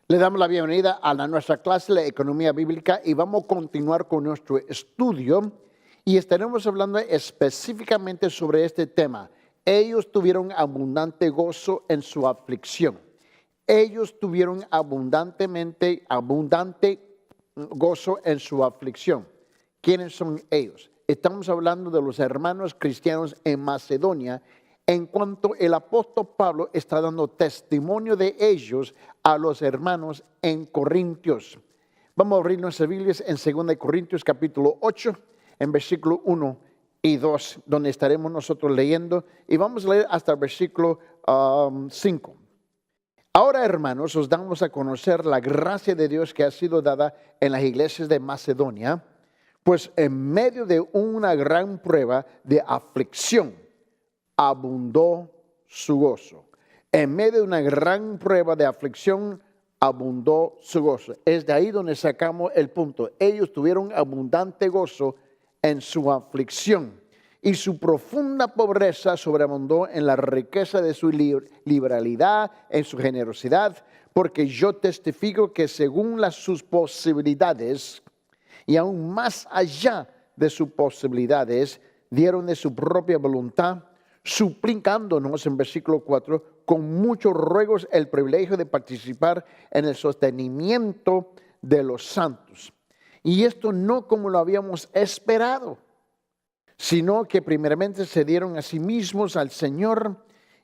Le damos la bienvenida a nuestra clase de Economía Bíblica y vamos a continuar con nuestro estudio y estaremos hablando específicamente sobre este tema. Ellos tuvieron abundante gozo en su aflicción. Ellos tuvieron abundante gozo en su aflicción. ¿Quiénes son ellos? Estamos hablando de los hermanos cristianos en Macedonia, en cuanto el apóstol Pablo está dando testimonio de ellos a los hermanos en Corintios. Vamos a abrir nuestras Biblias en 2 Corintios capítulo 8, en versículo 1 y 2, donde estaremos nosotros leyendo, y vamos a leer hasta el versículo 5. Ahora, hermanos, os damos a conocer la gracia de Dios que ha sido dada en las iglesias de Macedonia, pues en medio de una gran prueba de aflicción, abundó su gozo. En medio de una gran prueba de aflicción, abundó su gozo. Es de ahí donde sacamos el punto. Ellos tuvieron abundante gozo en su aflicción, y su profunda pobreza sobreabundó en la riqueza de su liberalidad, en su generosidad, porque yo testifico que según sus posibilidades, y aún más allá de sus posibilidades, dieron de su propia voluntad, suplicándonos en versículo 4, con muchos ruegos el privilegio de participar en el sostenimiento de los santos. Y esto no como lo habíamos esperado, sino que primeramente se dieron a sí mismos al Señor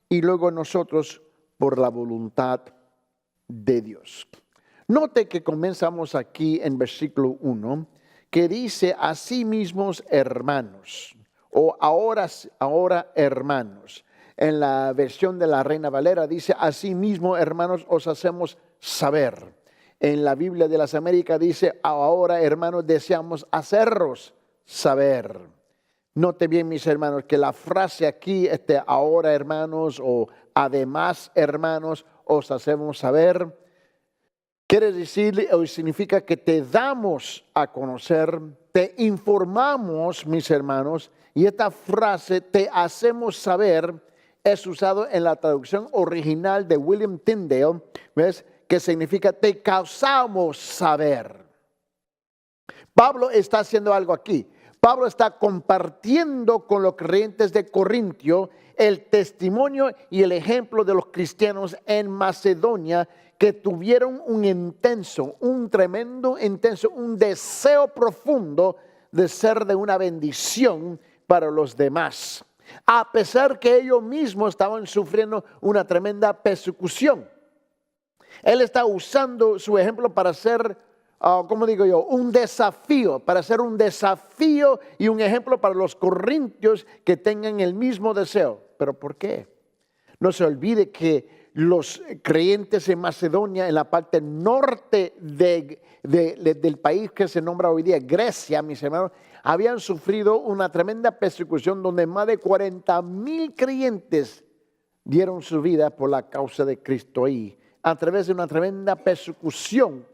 y luego nosotros por la voluntad de Dios. Note que comenzamos aquí en versículo 1, que dice a sí mismos hermanos, o ahora hermanos. En la versión de la Reina Valera dice, así mismo hermanos os hacemos saber. En la Biblia de las Américas dice, ahora hermanos deseamos hacerlos saber. Note bien, mis hermanos, que la frase aquí, ahora hermanos o además hermanos os hacemos saber, quiere decir o significa que te damos a conocer, te informamos, mis hermanos, y esta frase, te hacemos saber, es usado en la traducción original de William Tyndale, ¿ves? Que significa te causamos saber. Pablo está haciendo algo aquí. Pablo está compartiendo con los creyentes de Corintio el testimonio y el ejemplo de los cristianos en Macedonia, que tuvieron un tremendo intenso, un deseo profundo de ser de una bendición para los demás, a pesar que ellos mismos estaban sufriendo una tremenda persecución. Él está usando su ejemplo para hacer, un desafío, para hacer un desafío y un ejemplo para los corintios que tengan el mismo deseo. ¿Pero por qué? No se olvide que los creyentes en Macedonia, en la parte norte del país que se nombra hoy día Grecia, mis hermanos, habían sufrido una tremenda persecución donde más de 40,000 creyentes dieron su vida por la causa de Cristo ahí, a través de una tremenda persecución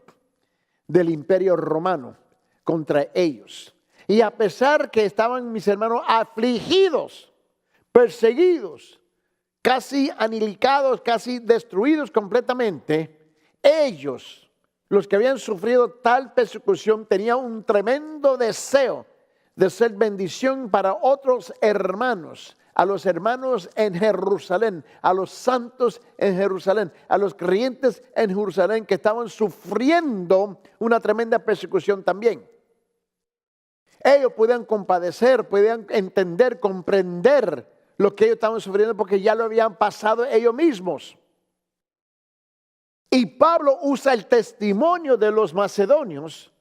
del Imperio Romano contra ellos. Y a pesar que estaban, mis hermanos, afligidos, perseguidos, casi aniquilados, casi destruidos completamente, ellos, los que habían sufrido tal persecución, tenían un tremendo deseo de ser bendición para otros hermanos, a los hermanos en Jerusalén, a los santos en Jerusalén, a los creyentes en Jerusalén que estaban sufriendo una tremenda persecución también. Ellos podían compadecer, podían entender, comprender lo que ellos estaban sufriendo porque ya lo habían pasado ellos mismos. Y Pablo usa el testimonio de los macedonios,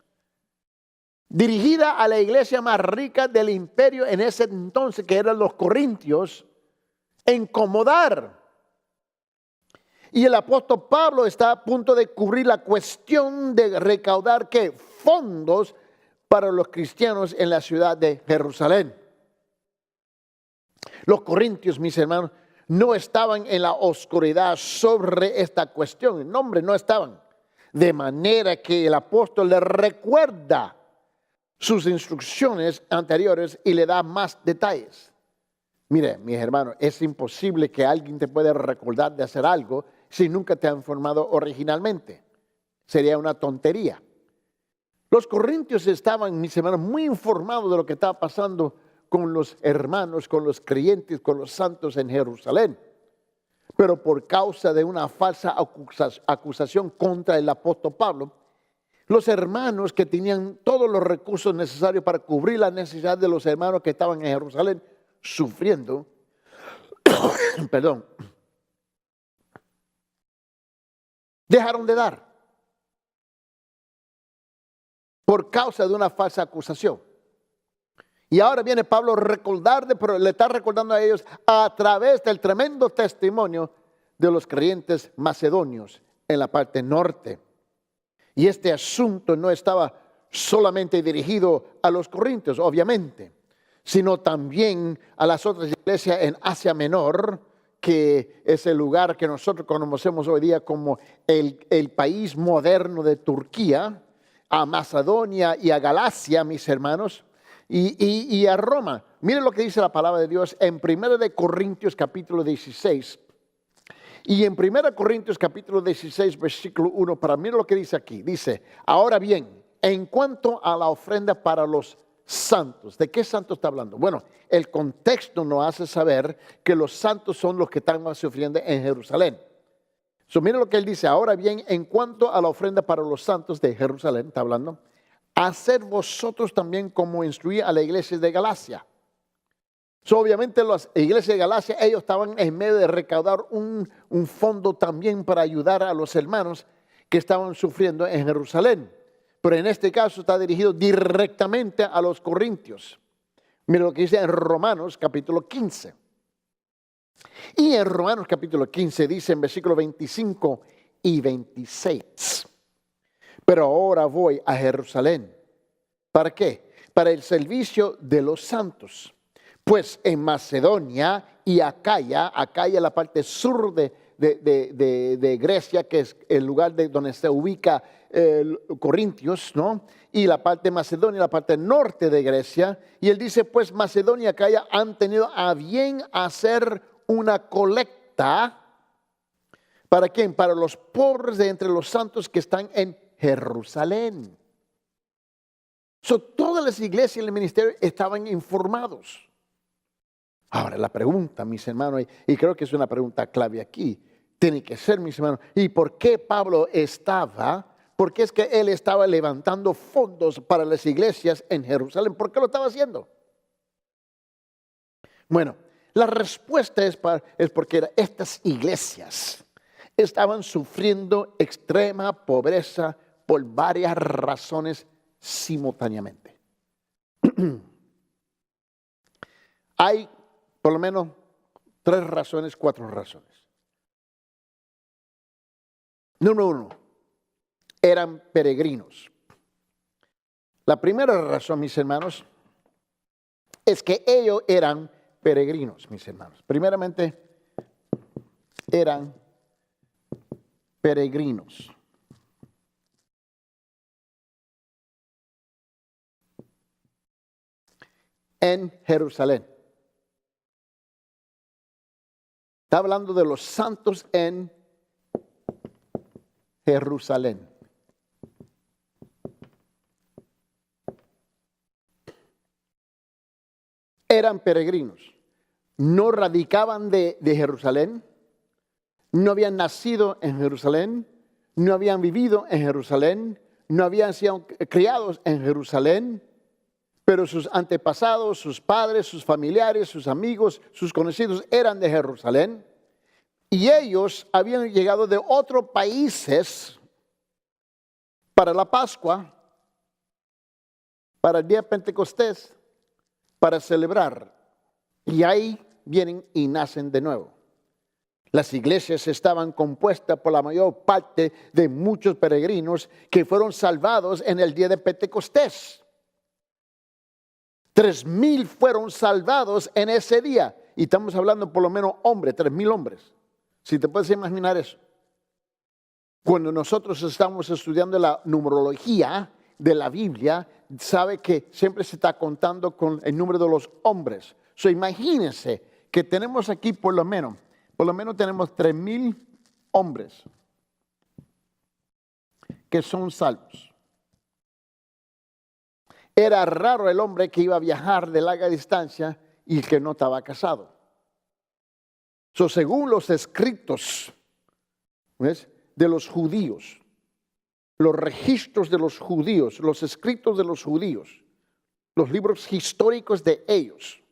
dirigida a la iglesia más rica del imperio en ese entonces, que eran los corintios, incomodar. Y el apóstol Pablo está a punto de cubrir la cuestión de recaudar ¿qué? Fondos para los cristianos en la ciudad de Jerusalén. Los corintios, mis hermanos, no estaban en la oscuridad sobre esta cuestión. No, hombre, no estaban. De manera que el apóstol les recuerda sus instrucciones anteriores y le da más detalles. Mire, mis hermanos, es imposible que alguien te pueda recordar de hacer algo si nunca te ha informado originalmente. Sería una tontería. Los corintios estaban, mis hermanos, muy informados de lo que estaba pasando con los hermanos, con los creyentes, con los santos en Jerusalén. Pero por causa de una falsa acusación contra el apóstol Pablo, los hermanos que tenían todos los recursos necesarios para cubrir la necesidad de los hermanos que estaban en Jerusalén sufriendo, perdón, dejaron de dar por causa de una falsa acusación. Y ahora viene Pablo pero le está recordando a ellos a través del tremendo testimonio de los creyentes macedonios en la parte norte. Y este asunto no estaba solamente dirigido a los corintios, obviamente, sino también a las otras iglesias en Asia Menor, que es el lugar que nosotros conocemos hoy día como el país moderno de Turquía, a Macedonia y a Galacia, mis hermanos, y a Roma. Miren lo que dice la palabra de Dios en 1 de Corintios capítulo 16. Y en 1 Corintios capítulo 16, versículo 1, para miren lo que dice aquí. Dice, ahora bien, en cuanto a la ofrenda para los santos, ¿de qué santos está hablando? Bueno, el contexto nos hace saber que los santos son los que están sufriendo en Jerusalén. Miren lo que él dice, ahora bien, en cuanto a la ofrenda para los santos de Jerusalén, está hablando, haced vosotros también como instruí a la iglesia de Galacia. Obviamente las iglesias de Galacia, ellos estaban en medio de recaudar un fondo también para ayudar a los hermanos que estaban sufriendo en Jerusalén. Pero en este caso está dirigido directamente a los corintios. Mira lo que dice en Romanos capítulo 15. Y en Romanos capítulo 15 dice en versículos 25 y 26. Pero ahora voy a Jerusalén. ¿Para qué? Para el servicio de los santos. Pues en Macedonia y Acaya, la parte sur de Grecia, que es el lugar donde se ubica Corintios, ¿no? Y la parte de Macedonia, la parte norte de Grecia. Y él dice, pues Macedonia y Acaya han tenido a bien hacer una colecta. ¿Para quién? Para los pobres de entre los santos que están en Jerusalén. Todas las iglesias y el ministerio estaban informados. Ahora la pregunta, mis hermanos, y creo que es una pregunta clave aquí, tiene que ser, mis hermanos, ¿y por qué Pablo por qué es que él estaba levantando fondos para las iglesias en Jerusalén? ¿Por qué lo estaba haciendo? Bueno, la respuesta es porque estas iglesias estaban sufriendo extrema pobreza por varias razones simultáneamente. Hay por lo menos 4 razones. Número 1, eran peregrinos. La primera razón, mis hermanos, es que ellos eran peregrinos, mis hermanos. Primeramente, eran peregrinos. En Jerusalén. Está hablando de los santos en Jerusalén. Eran peregrinos. No radicaban de Jerusalén. No habían nacido en Jerusalén. No habían vivido en Jerusalén. No habían sido criados en Jerusalén. Pero sus antepasados, sus padres, sus familiares, sus amigos, sus conocidos eran de Jerusalén. Y ellos habían llegado de otros países para la Pascua, para el día de Pentecostés, para celebrar. Y ahí vienen y nacen de nuevo. Las iglesias estaban compuestas por la mayor parte de muchos peregrinos que fueron salvados en el día de Pentecostés. 3,000 fueron salvados en ese día. Y estamos hablando por lo menos 3,000 hombres. Si te puedes imaginar eso. Cuando nosotros estamos estudiando la numerología de la Biblia, sabe que siempre se está contando con el número de los hombres. Imagínense que tenemos aquí por lo menos tenemos 3,000 hombres que son salvos. Era raro el hombre que iba a viajar de larga distancia y que no estaba casado. Según los escritos, ¿ves?, de los judíos, los registros de los judíos, los escritos de los judíos, los libros históricos de ellos,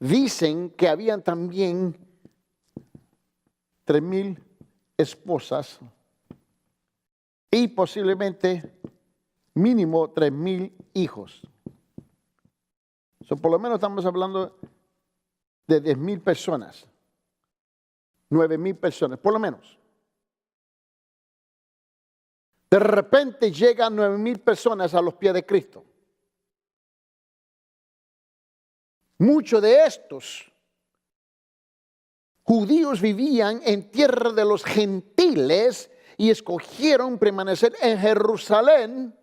dicen que habían también 3,000 esposas y posiblemente mínimo 3,000 hijos. Por lo menos estamos hablando de 10,000 personas, 9,000 personas, por lo menos. De repente llegan 9,000 personas a los pies de Cristo. Muchos de estos judíos vivían en tierra de los gentiles y escogieron permanecer en Jerusalén.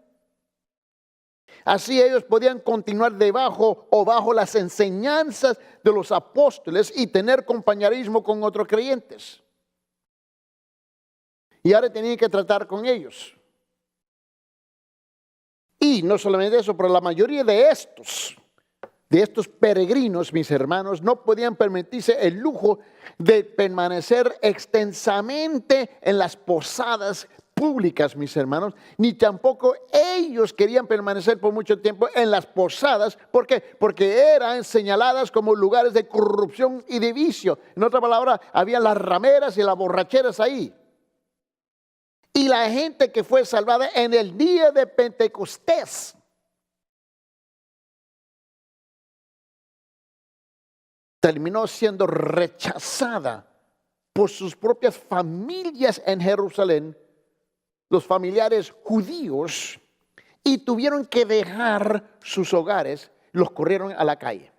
Así ellos podían continuar debajo o bajo las enseñanzas de los apóstoles y tener compañerismo con otros creyentes. Y ahora tenían que tratar con ellos. Y no solamente eso, pero la mayoría de estos peregrinos, mis hermanos, no podían permitirse el lujo de permanecer extensamente en las posadas públicas, mis hermanos, ni tampoco ellos querían permanecer por mucho tiempo en las posadas. ¿Por qué? Porque eran señaladas como lugares de corrupción y de vicio. En otra palabra, había las rameras y las borracheras ahí. Y la gente que fue salvada en el día de Pentecostés terminó siendo rechazada por sus propias familias en Jerusalén, los familiares judíos, y tuvieron que dejar sus hogares, los corrieron a la calle.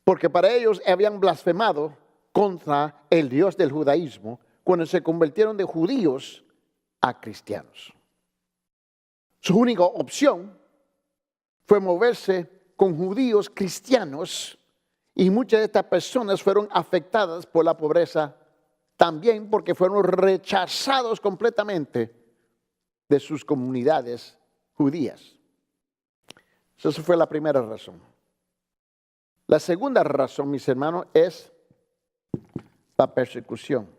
Porque para ellos habían blasfemado contra el Dios del judaísmo cuando se convirtieron de judíos a cristianos. Su única opción fue moverse con judíos cristianos, y muchas de estas personas fueron afectadas por la pobreza también porque fueron rechazados completamente de sus comunidades judías. Esa fue la primera razón. La segunda razón, mis hermanos, es la persecución.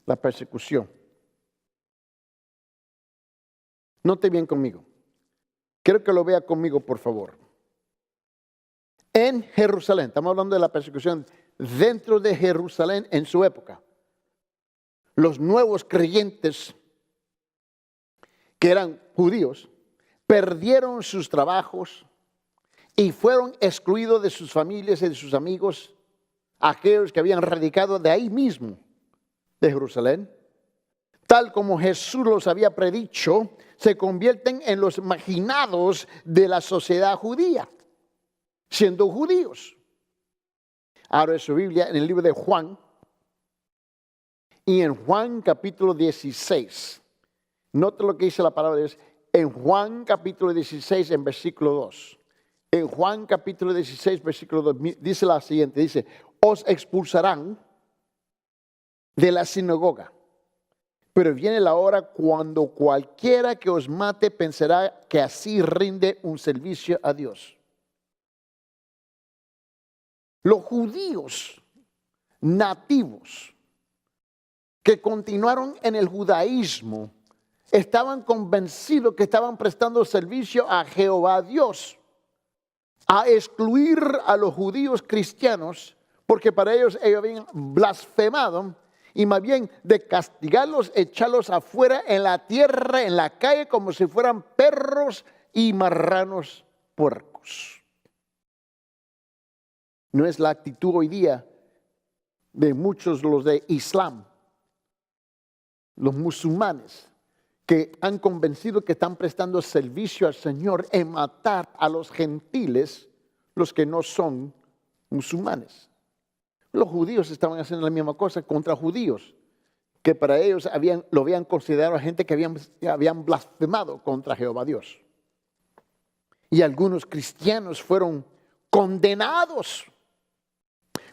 La persecución. Note bien conmigo. Quiero que lo vea conmigo, por favor. En Jerusalén, estamos hablando de la persecución dentro de Jerusalén en su época. Los nuevos creyentes que eran judíos perdieron sus trabajos y fueron excluidos de sus familias y de sus amigos, aquellos que habían radicado de ahí mismo, de Jerusalén. Tal como Jesús los había predicho, se convierten en los marginados de la sociedad judía, siendo judíos. Ahora su Biblia en el libro de Juan, y en Juan capítulo 16, note lo que dice la palabra de Dios, en Juan capítulo 16 en versículo 2. En Juan capítulo 16 versículo 2 dice la siguiente, dice, os expulsarán de la sinagoga. Pero viene la hora cuando cualquiera que os mate pensará que así rinde un servicio a Dios. Los judíos nativos que continuaron en el judaísmo estaban convencidos que estaban prestando servicio a Jehová Dios, a excluir a los judíos cristianos, porque para ellos habían blasfemado. Y más bien de castigarlos, echarlos afuera en la tierra, en la calle, como si fueran perros y marranos puercos. No es la actitud hoy día de muchos los de Islam, los musulmanes, que han convencido que están prestando servicio al Señor en matar a los gentiles, los que no son musulmanes. Los judíos estaban haciendo la misma cosa contra judíos, que para ellos lo habían considerado gente que habían blasfemado contra Jehová Dios. Y algunos cristianos fueron condenados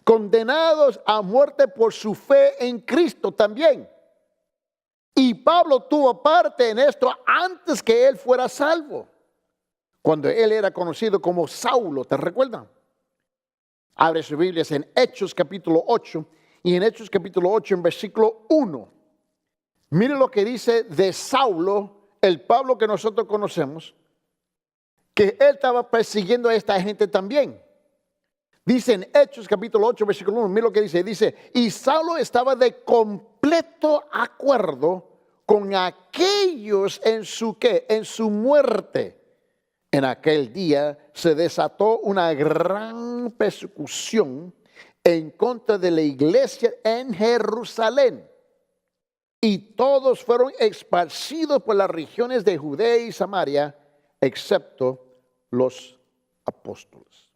condenados a muerte por su fe en Cristo también. Y Pablo tuvo parte en esto antes que él fuera salvo, cuando él era conocido como Saulo, ¿te recuerdan? Abre sus Biblias en Hechos capítulo 8, y en Hechos capítulo 8 en versículo 1. Mire lo que dice de Saulo, el Pablo que nosotros conocemos, que él estaba persiguiendo a esta gente también. Dice en Hechos capítulo 8, versículo 1, mira lo que dice. Dice, y Saulo estaba de completo acuerdo con aquellos en su ¿qué? En su muerte. En aquel día se desató una gran persecución en contra de la iglesia en Jerusalén. Y todos fueron esparcidos por las regiones de Judea y Samaria, excepto los apóstoles.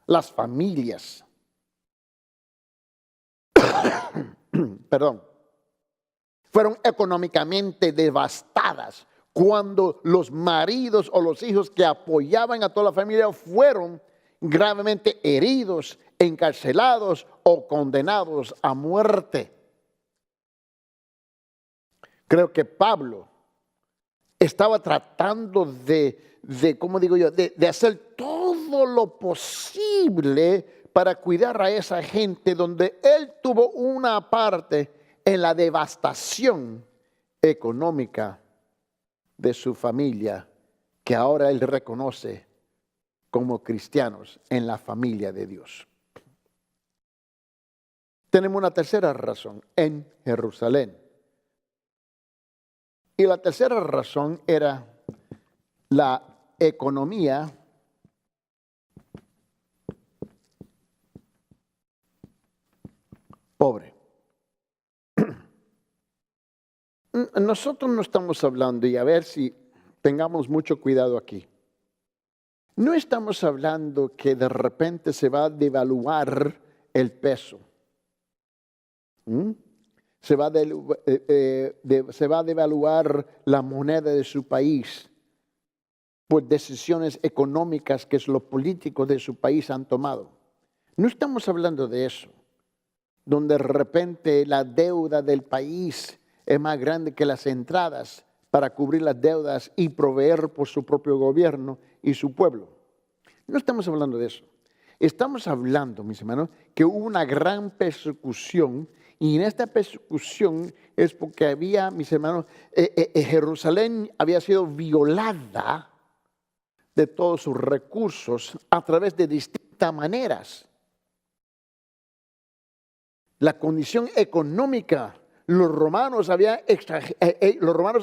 Las familias, perdón, fueron económicamente devastadas cuando los maridos o los hijos que apoyaban a toda la familia fueron gravemente heridos, encarcelados o condenados a muerte. Creo que Pablo estaba tratando ¿cómo digo yo? De hacer todo lo posible para cuidar a esa gente, donde él tuvo una parte en la devastación económica de su familia, que ahora él reconoce como cristianos en la familia de Dios. Tenemos una tercera razón en Jerusalén. Y la tercera razón era la economía pobre. Nosotros no estamos hablando, y a ver si tengamos mucho cuidado aquí. No estamos hablando que de repente se va a devaluar el peso. Se va a devaluar la moneda de su país por decisiones económicas que los políticos de su país han tomado. No estamos hablando de eso, donde de repente la deuda del país es más grande que las entradas para cubrir las deudas y proveer por su propio gobierno y su pueblo. No estamos hablando de eso. Estamos hablando, mis hermanos, que hubo una gran persecución, y en esta persecución es porque había, mis hermanos, Jerusalén había sido violada de todos sus recursos a través de distintas maneras. La condición económica, los romanos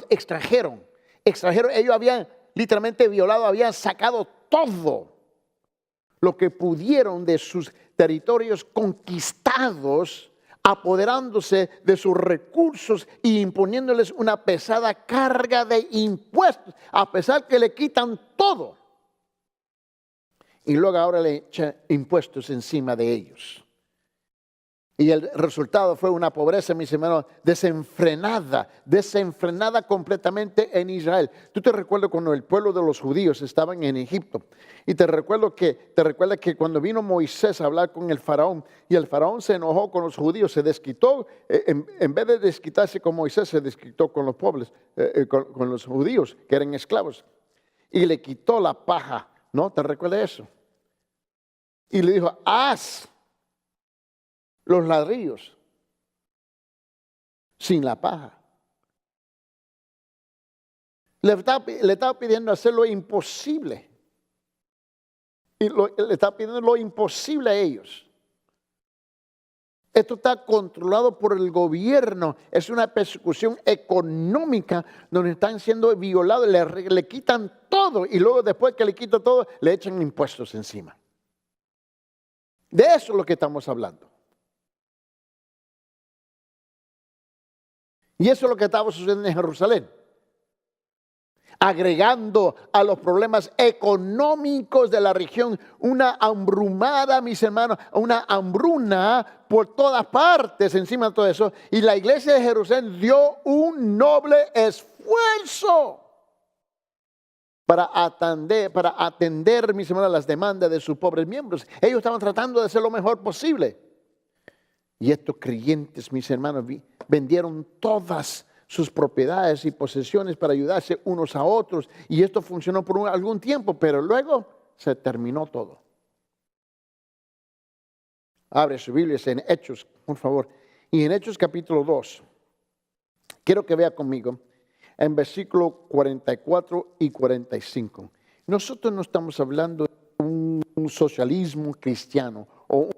extrajeron, ellos habían literalmente violado, habían sacado todo lo que pudieron de sus territorios conquistados, apoderándose de sus recursos y imponiéndoles una pesada carga de impuestos, a pesar que le quitan todo. Y luego ahora le echan impuestos encima de ellos. Y el resultado fue una pobreza, mis hermanos, desenfrenada completamente en Israel. Tú te recuerdas cuando el pueblo de los judíos estaban en Egipto. Y te recuerdas que cuando vino Moisés a hablar con el faraón, y el faraón se enojó con los judíos, se desquitó, en vez de desquitarse con Moisés, se desquitó con los pobres, con los judíos que eran esclavos. Y le quitó la paja, ¿no? ¿Te recuerdas eso? Y le dijo, haz los ladrillos sin la paja. Le estaba pidiendo hacer lo imposible. Y le estaba pidiendo lo imposible a ellos. Esto está controlado por el gobierno. Es una persecución económica donde están siendo violados. Le quitan todo, y luego después que le quitan todo, le echan impuestos encima. De eso es lo que estamos hablando. Y eso es lo que estaba sucediendo en Jerusalén. Agregando a los problemas económicos de la región una hambrumada, mis hermanos, una hambruna por todas partes encima de todo eso. Y la iglesia de Jerusalén dio un noble esfuerzo para atender, mis hermanos, las demandas de sus pobres miembros. Ellos estaban tratando de hacer lo mejor posible. Y estos creyentes, mis hermanos, vendieron todas sus propiedades y posesiones para ayudarse unos a otros. Y esto funcionó por algún tiempo, pero luego se terminó todo. Abre su Biblia en Hechos, por favor. Y en Hechos capítulo 2, quiero que vea conmigo en versículo 44 y 45. Nosotros no estamos hablando de un socialismo cristiano o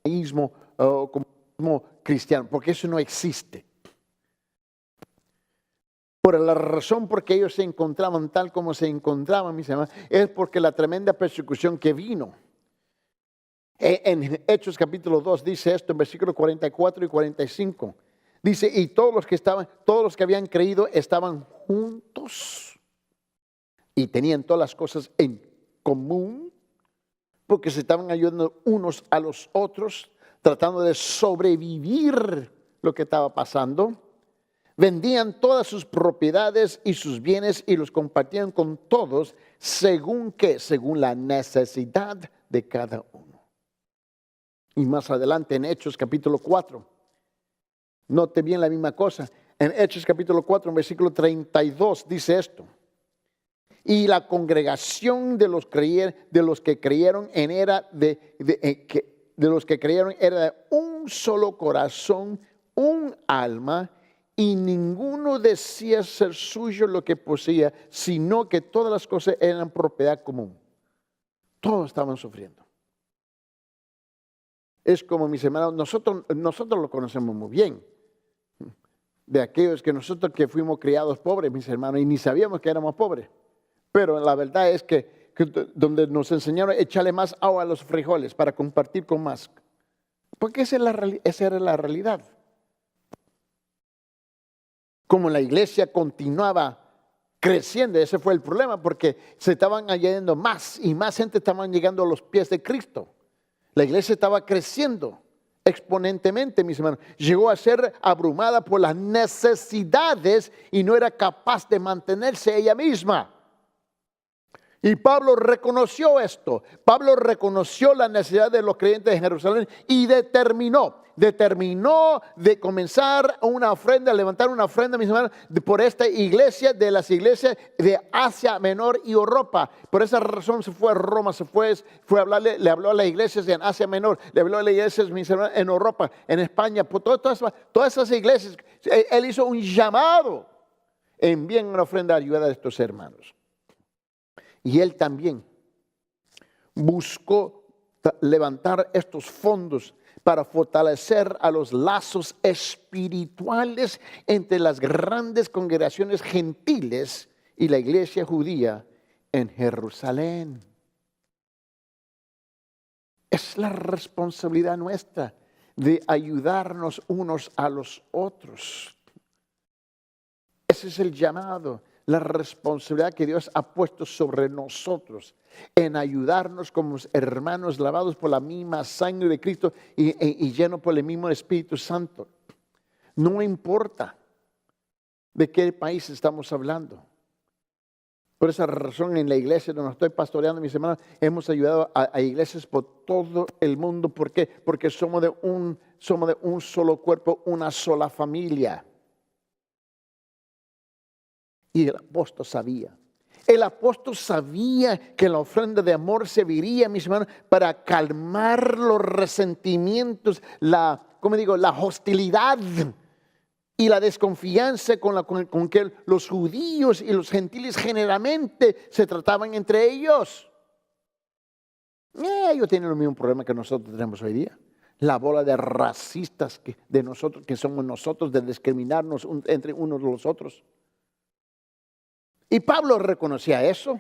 un comunismo cristiano, porque eso no existe. Por la razón por que ellos se encontraban tal como se encontraban, mis hermanos, es porque la tremenda persecución que vino. En Hechos capítulo 2 dice esto en versículos 44 y 45. Dice, y todos los que habían creído estaban juntos y tenían todas las cosas en común, porque se estaban ayudando unos a los otros, tratando de sobrevivir lo que estaba pasando. Vendían todas sus propiedades y sus bienes y los compartían con todos, según la necesidad de cada uno. Y más adelante en Hechos capítulo 4, note bien la misma cosa. En Hechos capítulo 4, en versículo 32 dice esto. Y la congregación de los que creyeron era de un solo corazón, un alma, y ninguno decía ser suyo lo que poseía, sino que todas las cosas eran propiedad común. Todos estaban sufriendo. Es como, mis hermanos, nosotros lo conocemos muy bien. De aquellos que nosotros que fuimos criados pobres, mis hermanos, y ni sabíamos que éramos pobres. Pero la verdad es que donde nos enseñaron a echarle más agua a los frijoles para compartir con más. Porque esa era la realidad. Como la iglesia continuaba creciendo, ese fue el problema, porque se estaban añadiendo más y más gente estaban llegando a los pies de Cristo. La iglesia estaba creciendo exponentemente, mis hermanos. Llegó a ser abrumada por las necesidades y no era capaz de mantenerse ella misma. Y Pablo reconoció esto. Pablo reconoció la necesidad de los creyentes de Jerusalén y determinó de comenzar una ofrenda, levantar una ofrenda, mis hermanos, por esta iglesia, de las iglesias de Asia Menor y Europa. Por esa razón se fue a Roma, fue a hablarle, le habló a las iglesias en Asia Menor, le habló a las iglesias, mis hermanos, en Europa, en España, por todas esas iglesias. Él hizo un llamado, envíen una ofrenda a ayudar a estos hermanos. Y él también buscó levantar estos fondos para fortalecer a los lazos espirituales entre las grandes congregaciones gentiles y la iglesia judía en Jerusalén. Es la responsabilidad nuestra de ayudarnos unos a los otros. Ese es el llamado. La responsabilidad que Dios ha puesto sobre nosotros en ayudarnos como hermanos lavados por la misma sangre de Cristo y llenos por el mismo Espíritu Santo. No importa de qué país estamos hablando. Por esa razón en la iglesia donde estoy pastoreando, mis hermanos, hemos ayudado a iglesias por todo el mundo. ¿Por qué? Porque somos de un solo cuerpo, una sola familia. Y el apóstol sabía. El apóstol sabía que la ofrenda de amor serviría, mis hermanos, para calmar los resentimientos, la hostilidad y la desconfianza con que los judíos y los gentiles generalmente se trataban entre ellos. Ellos tienen el mismo problema que nosotros tenemos hoy día. La bola de racistas que somos nosotros, de discriminarnos entre unos y los otros. Y Pablo reconocía eso.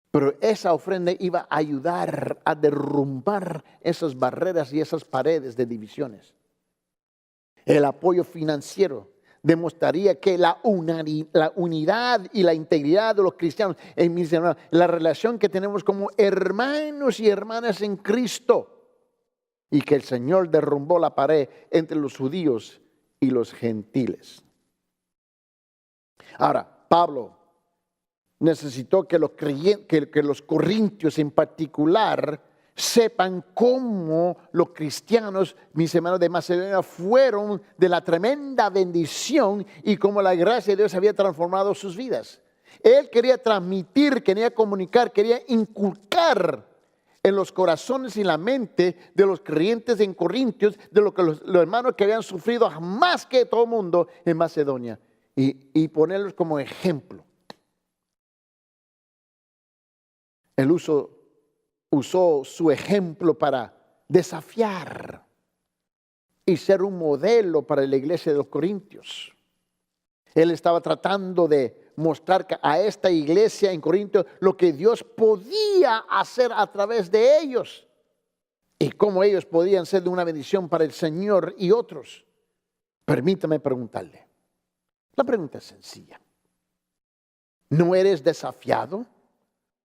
Pero esa ofrenda iba a ayudar a derrumbar esas barreras y esas paredes de divisiones. El apoyo financiero demostraría que la unidad y la integridad de los cristianos, la relación que tenemos como hermanos y hermanas en Cristo, y que el Señor derrumbó la pared entre los judíos y los gentiles. Ahora, Pablo necesitó que que los corintios en particular sepan cómo los cristianos, mis hermanos de Macedonia, fueron de la tremenda bendición y cómo la gracia de Dios había transformado sus vidas. Él quería transmitir, quería comunicar, quería inculcar en los corazones y la mente de los creyentes en Corintios, de lo que los hermanos que habían sufrido más que todo el mundo en Macedonia, y ponerlos como ejemplo. Él usó su ejemplo para desafiar y ser un modelo para la iglesia de los Corintios. Él estaba tratando de mostrar a esta iglesia en Corinto lo que Dios podía hacer a través de ellos y cómo ellos podían ser de una bendición para el Señor y otros. Permítame preguntarle. La pregunta es sencilla. ¿No eres desafiado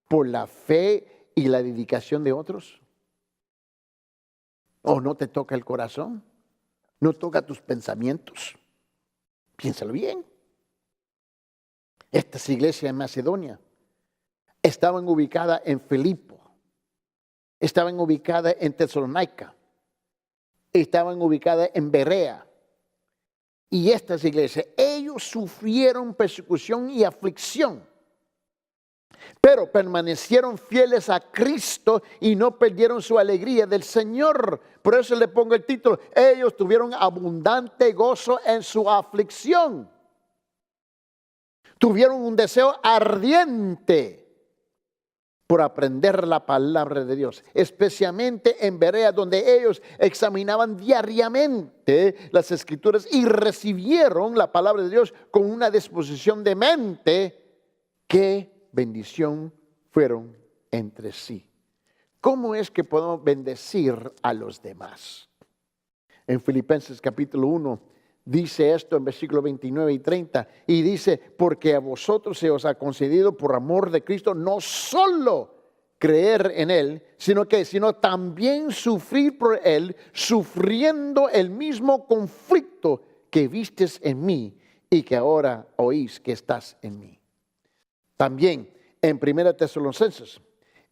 por la fe y la dedicación de otros? ¿O no te toca el corazón? ¿No toca tus pensamientos? Piénsalo bien. Estas iglesias en Macedonia estaban ubicadas en Filipo, estaban ubicadas en Tesalónica, estaban ubicadas en Berea. Y estas iglesias, ellos sufrieron persecución y aflicción, pero permanecieron fieles a Cristo y no perdieron su alegría del Señor. Por eso le pongo el título: ellos tuvieron abundante gozo en su aflicción. Tuvieron un deseo ardiente por aprender la palabra de Dios, especialmente en Berea, donde ellos examinaban diariamente las Escrituras y recibieron la palabra de Dios con una disposición de mente. Qué bendición fueron entre sí. ¿Cómo es que podemos bendecir a los demás? En Filipenses capítulo 1 dice esto en versículos 29 y 30, y dice: porque a vosotros se os ha concedido por amor de Cristo no solo creer en Él, sino también sufrir por Él, sufriendo el mismo conflicto que vistes en mí y que ahora oís que estás en mí. También en 1 Tesalonicenses,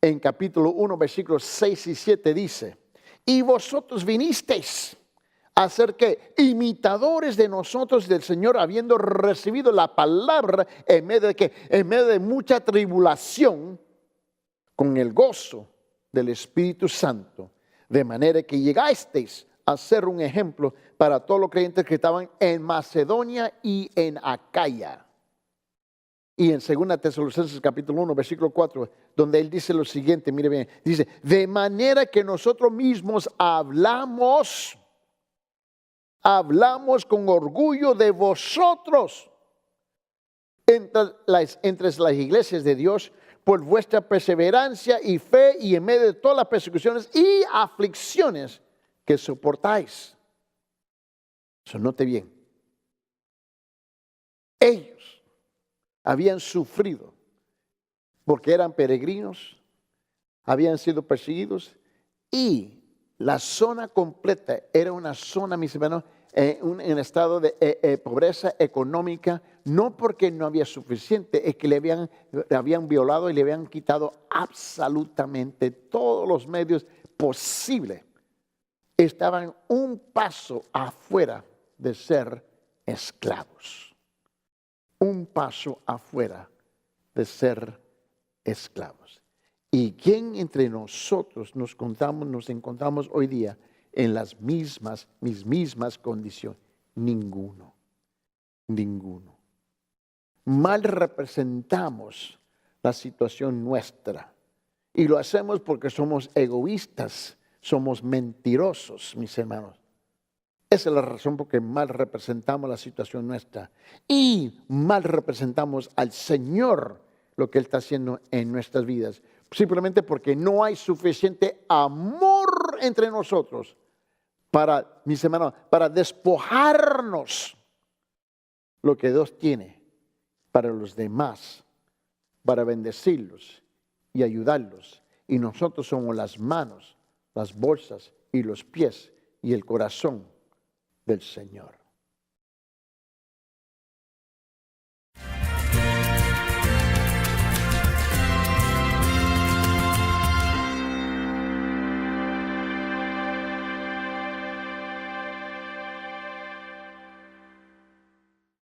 en capítulo 1, versículos 6 y 7 dice: y vosotros vinisteis a ser que imitadores de nosotros del Señor, habiendo recibido la palabra en medio de en medio de mucha tribulación, con el gozo del Espíritu Santo, de manera que llegasteis a ser un ejemplo para todos los creyentes que estaban en Macedonia y en Acaya. Y en 2 Tesalonicenses capítulo 1, versículo 4, donde él dice lo siguiente, mire bien, dice: de manera que nosotros mismos hablamos con orgullo de vosotros entre las iglesias de Dios, por vuestra perseverancia y fe, y en medio de todas las persecuciones y aflicciones que soportáis. Eso note bien. Ellos habían sufrido porque eran peregrinos, habían sido perseguidos, y la zona completa era una zona, mis hermanos, en estado de pobreza económica, no porque no había suficiente, es que le habían violado y le habían quitado absolutamente todos los medios posibles. Estaban un paso afuera de ser esclavos. Un paso afuera de ser esclavos. ¿Y quién entre nosotros nos encontramos hoy día en las mismas condiciones? Ninguno. Mal representamos la situación nuestra. Y lo hacemos porque somos egoístas, somos mentirosos, mis hermanos. Esa es la razón por que mal representamos la situación nuestra. Y mal representamos al Señor, lo que Él está haciendo en nuestras vidas. Simplemente porque no hay suficiente amor entre nosotros para, mis hermanos, para despojarnos lo que Dios tiene para los demás, para bendecirlos y ayudarlos. Y nosotros somos las manos, las bolsas y los pies y el corazón del Señor.